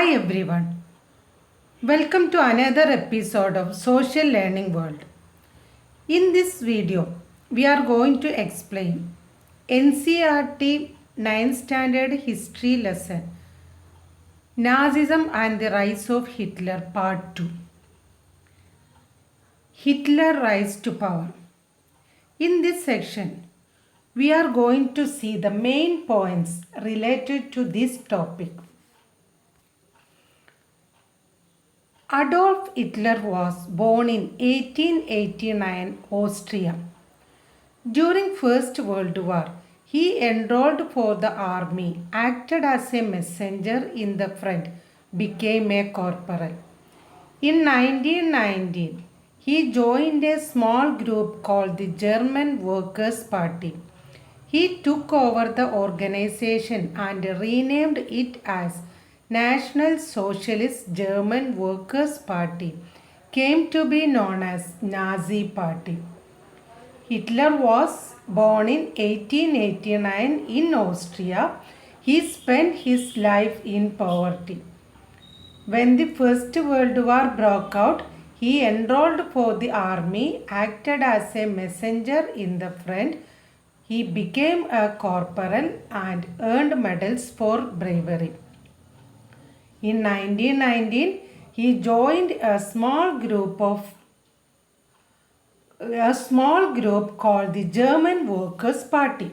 Hi everyone. Welcome to another episode of Social Learning World. In this video, we are going to explain NCERT 9th Standard History Lesson Nazism and the Rise of Hitler Part 2. Hitler Rise to Power. In this section, we are going to see the main points related to this topic. Adolf Hitler was born in 1889, Austria. During First World War, he enrolled for the army, acted as a messenger in the front, became a corporal. In 1919, he joined a small group called the German Workers' Party. He took over the organization and renamed it as National Socialist German Workers' Party, came to be known as Nazi Party. Hitler was born in 1889 in Austria. He spent his life in poverty. When the First World War broke out, he enrolled for the army, acted as a messenger in the front. He became a corporal and earned medals for bravery. In 1919, he joined a small group called the German Workers' Party.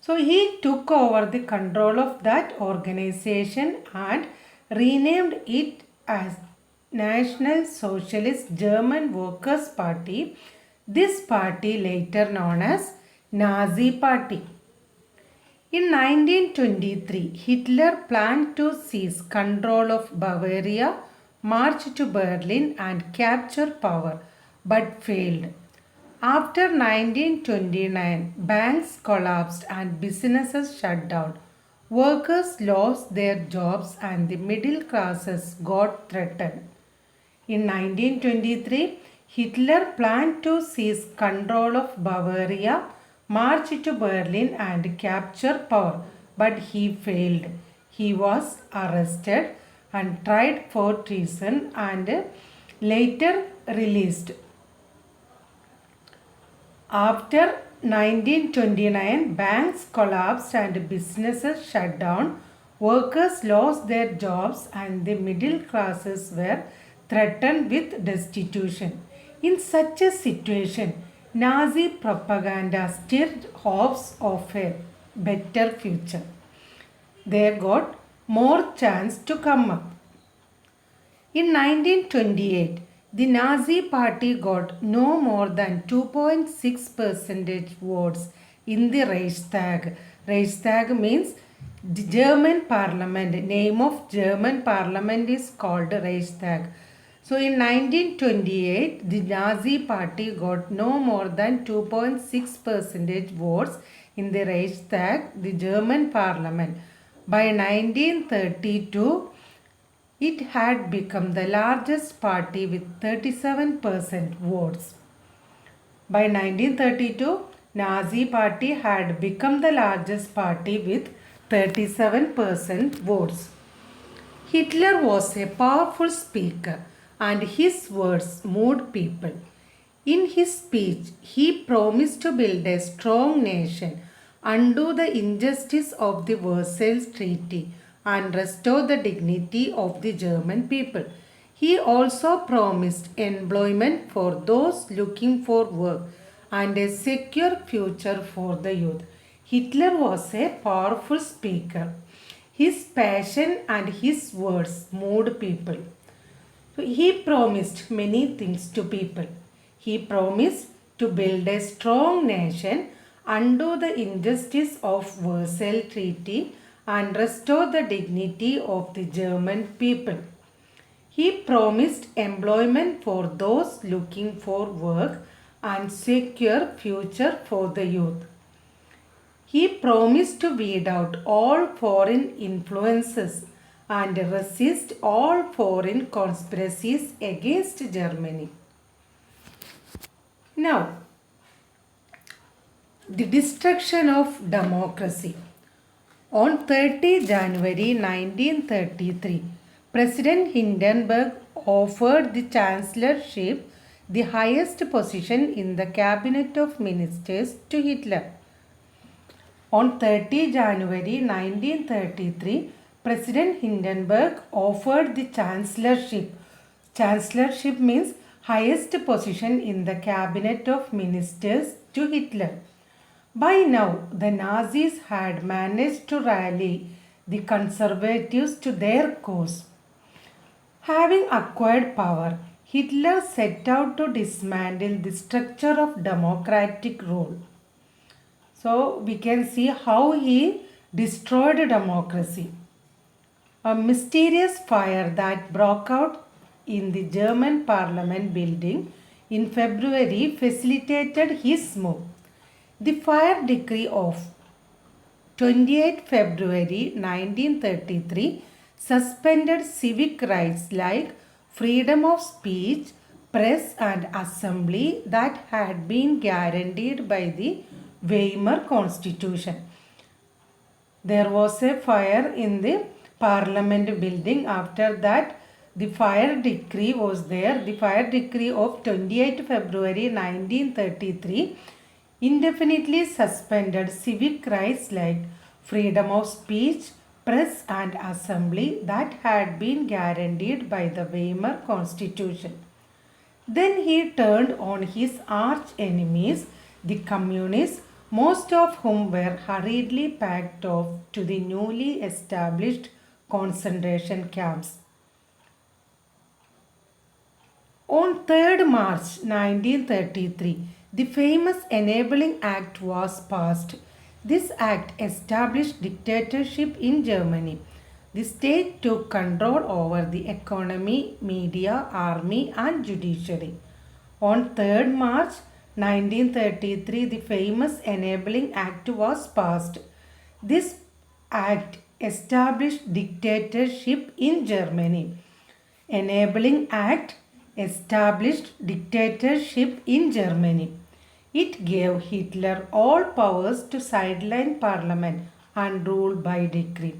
So he took over the control of that organization and renamed it as National Socialist German Workers' Party. This party later known as Nazi Party. In 1923, Hitler planned to seize control of Bavaria, march to Berlin and capture power, but failed. After 1929, banks collapsed and businesses shut down. Workers lost their jobs and the middle classes got threatened. In 1923, Hitler planned to seize control of Bavaria, march to Berlin and capture power, but he failed. He was arrested and tried for treason and later released. After 1929, banks collapsed and businesses shut down. Workers lost their jobs and the middle classes were threatened with destitution. In such a situation, Nazi propaganda stirred hopes of a better future. They got more chance to come up. In 1928, the Nazi Party got no more than 2.6% votes in the Reichstag. Reichstag means the German parliament. Name of German parliament is called Reichstag. So in 1928, the Nazi Party got no more than 2.6% votes in the Reichstag, the German parliament. By 1932, it had become the largest party with 37% votes. By 1932, Nazi Party had become the largest party with 37% votes. Hitler was a powerful speaker and his words moved people. In his speech, he promised to build a strong nation, undo the injustice of the Versailles Treaty, and restore the dignity of the German people. He also promised employment for those looking for work and a secure future for the youth. Hitler was a powerful speaker. His passion and his words moved people. So he promised many things to people. He promised to build a strong nation, undo the injustice of Versailles Treaty, and restore the dignity of the German people. He promised employment for those looking for work and secure future for the youth. He promised to weed out all foreign influences and resist all foreign conspiracies against Germany. Now, the destruction of democracy. On 30 January 1933, President Hindenburg offered the chancellorship, the highest position in the cabinet of ministers, to Hitler. On 30 January 1933, President Hindenburg offered the chancellorship. Chancellorship means highest position in the cabinet of ministers, to Hitler. By now, the Nazis had managed to rally the conservatives to their cause. Having acquired power, Hitler set out to dismantle the structure of democratic rule. So we can see how he destroyed democracy. A mysterious fire that broke out in the German parliament building in February facilitated his move. The fire decree of 28 February 1933 suspended civic rights like freedom of speech, press and assembly that had been guaranteed by the Weimar Constitution. There was a fire in the parliament building. After that, the fire decree was there. The fire decree of 28 February 1933 indefinitely suspended civic rights like freedom of speech, press and assembly that had been guaranteed by the Weimar Constitution. Then he turned on his arch enemies, the communists, most of whom were hurriedly packed off to the newly established concentration camps. On 3rd March 1933, the famous Enabling Act was passed. This act established dictatorship in Germany. The state took control over the economy, media, army and judiciary. On 3rd March 1933, the famous Enabling Act was passed. This act established dictatorship in Germany. Enabling Act established dictatorship in Germany. It gave Hitler all powers to sideline parliament and rule by decree.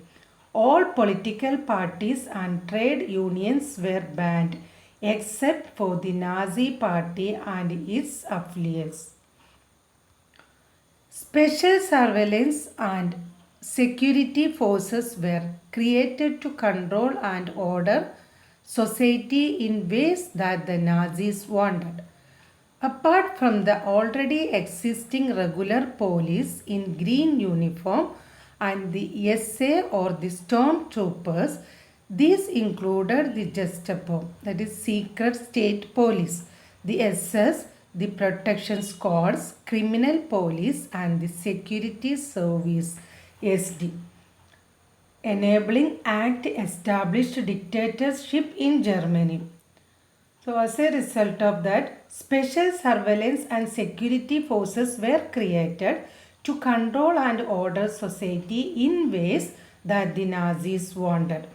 All political parties and trade unions were banned except for the Nazi Party and its affiliates. Special surveillance and security forces were created to control and order society in ways that the Nazis wanted. Apart from the already existing regular police in green uniform and the SA or the stormtroopers, these included the Gestapo, that is secret state police, the SS, the protection squads, criminal police and the security service, SD. Enabling Act established dictatorship in Germany. So as a result of that, special surveillance and security forces were created to control and order society in ways that the Nazis wanted.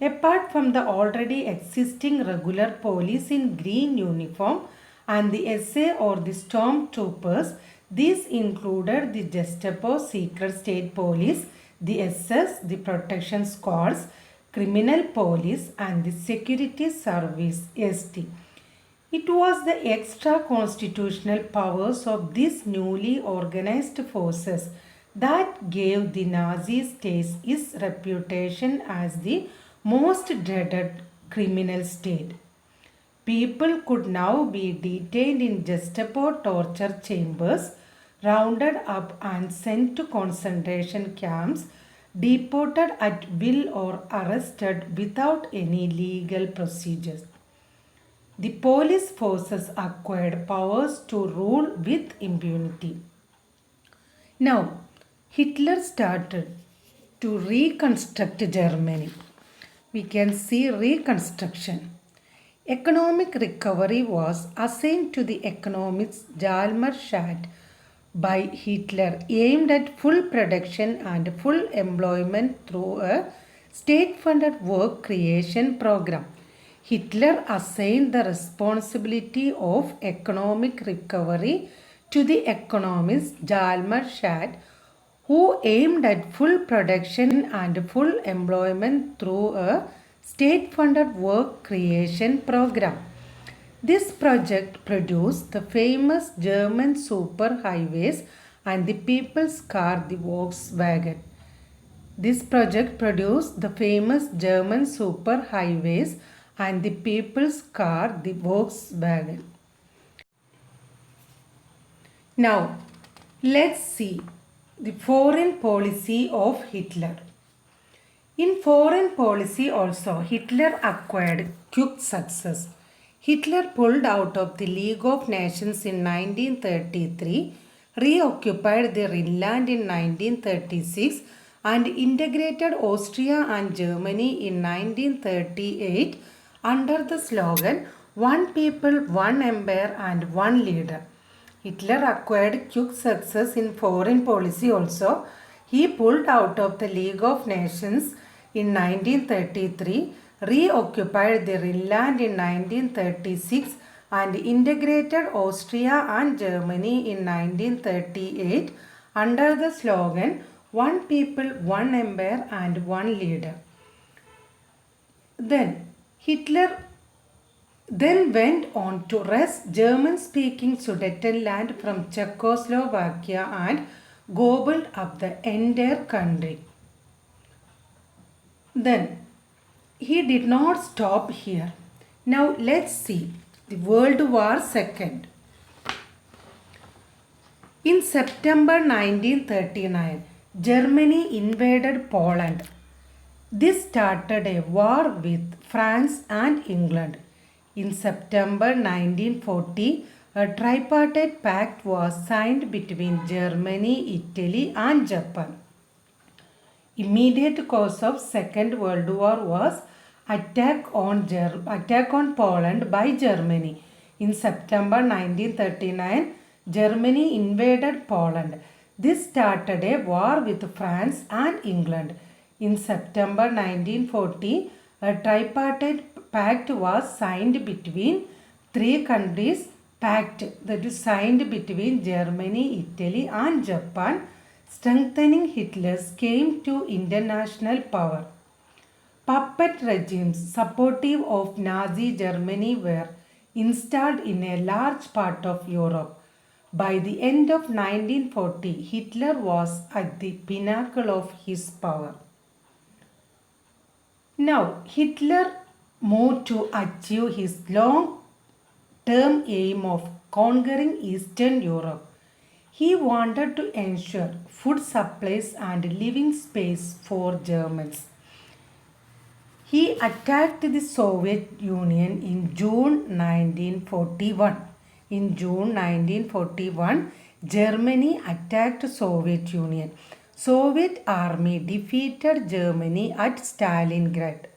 Apart from the already existing regular police in green uniform and the SA or the stormtroopers, these included the Gestapo, secret state police, the SS, the protection squads, criminal police and the security service (SD). It was the extra constitutional powers of these newly organized forces that gave the Nazi state its reputation as the most dreaded criminal state. People could now be detained in Gestapo torture chambers, rounded up and sent to concentration camps, deported at will or arrested without any legal procedures. The police forces acquired powers to rule with impunity. Now, Hitler started to reconstruct Germany. We can see reconstruction. Economic recovery was assigned to the economist Jalmarschat by Hitler, aimed at full production and full employment through a state-funded work creation program. Hitler assigned the responsibility of economic recovery to the economist Jalmarschat, who aimed at full production and full employment through a state-funded work creation program. This project produced the famous German superhighways and the people's car, the Volkswagen. This project produced the famous German superhighways and the people's car, the Volkswagen. Now, let's see the foreign policy of Hitler. In foreign policy also, Hitler acquired quick success. Hitler pulled out of the League of Nations in 1933, reoccupied the Rhineland in 1936, and integrated Austria and Germany in 1938 under the slogan One People, One Empire and One Leader. Hitler acquired quick success in foreign policy also. He pulled out of the League of Nations in 1933, reoccupied the Rhineland in 1936 and integrated Austria and Germany in 1938 under the slogan One People, One Empire and One Leader. Hitler then went on to wrest German-speaking Sudetenland from Czechoslovakia and gobbled up the entire country. Then he did not stop here. Now let's see the World War II. In September 1939, Germany invaded Poland. This started a war with France and England. In September 1940, a tripartite pact was signed between Germany, Italy and Japan. Immediate cause of Second World War was attack on Poland by Germany. In September 1939, Germany invaded Poland. This started a war with France and England. In September 1940, a tripartite pact was signed between three countries. Pact that is signed between Germany, Italy and Japan, strengthening Hitler's claim to international power. Puppet regimes supportive of Nazi Germany were installed in a large part of Europe. By the end of 1940, Hitler was at the pinnacle of his power. Now, Hitler moved to achieve his long-term aim of conquering Eastern Europe. He wanted to ensure food supplies and living space for Germans. He attacked the Soviet Union in June 1941. In June 1941, Germany attacked Soviet Union. Soviet army defeated Germany at Stalingrad.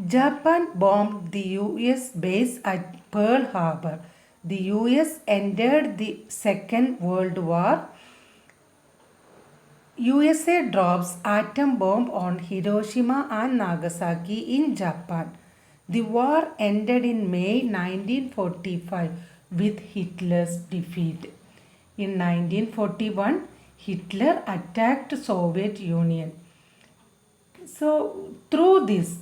Japan bombed the US base at Pearl Harbor. The US entered the Second World War. USA drops atom bomb on Hiroshima and Nagasaki in Japan. The war ended in May 1945 with Hitler's defeat. In 1941, Hitler attacked Soviet Union. So through this,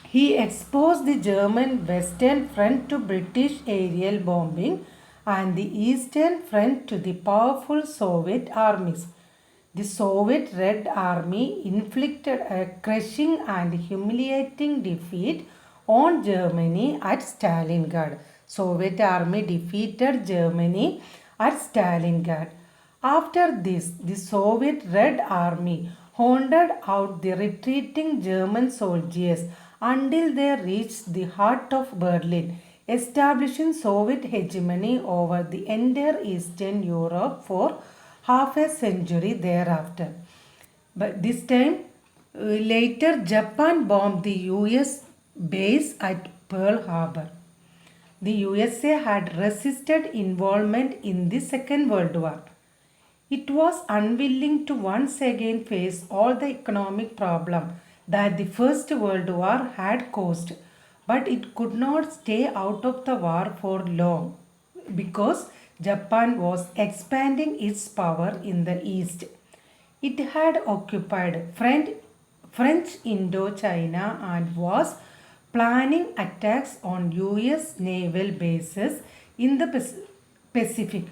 he exposed the German Western Front to British aerial bombing and the Eastern Front to the powerful Soviet armies. The Soviet Red Army inflicted a crushing and humiliating defeat on Germany at Stalingrad. Soviet army defeated Germany at Stalingrad. After this, the Soviet Red Army hounded out the retreating German soldiers until they reached the heart of Berlin, establishing Soviet hegemony over the entire Eastern Europe for half a century thereafter. But this time, later Japan bombed the US base at Pearl Harbor. The USA had resisted involvement in the Second World War. It was unwilling to once again face all the economic problem that the First World War had caused, but it could not stay out of the war for long because Japan was expanding its power in the East. It had occupied French Indochina and was planning attacks on US naval bases in the Pacific.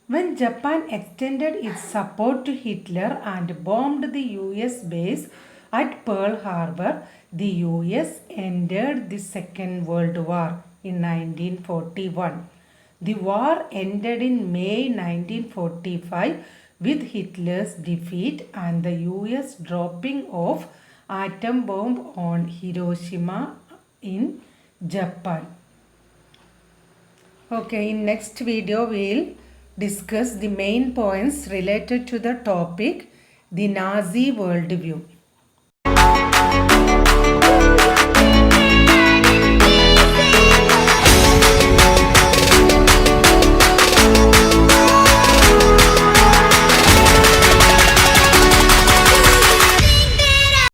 When Japan extended its support to Hitler and bombed the US base at Pearl Harbor, the US entered the Second World War in 1941. The war ended in May 1945 with Hitler's defeat and the US dropping of atom bomb on Hiroshima in Japan. Okay, in next video we'll discuss the main points related to the topic, the Nazi worldview.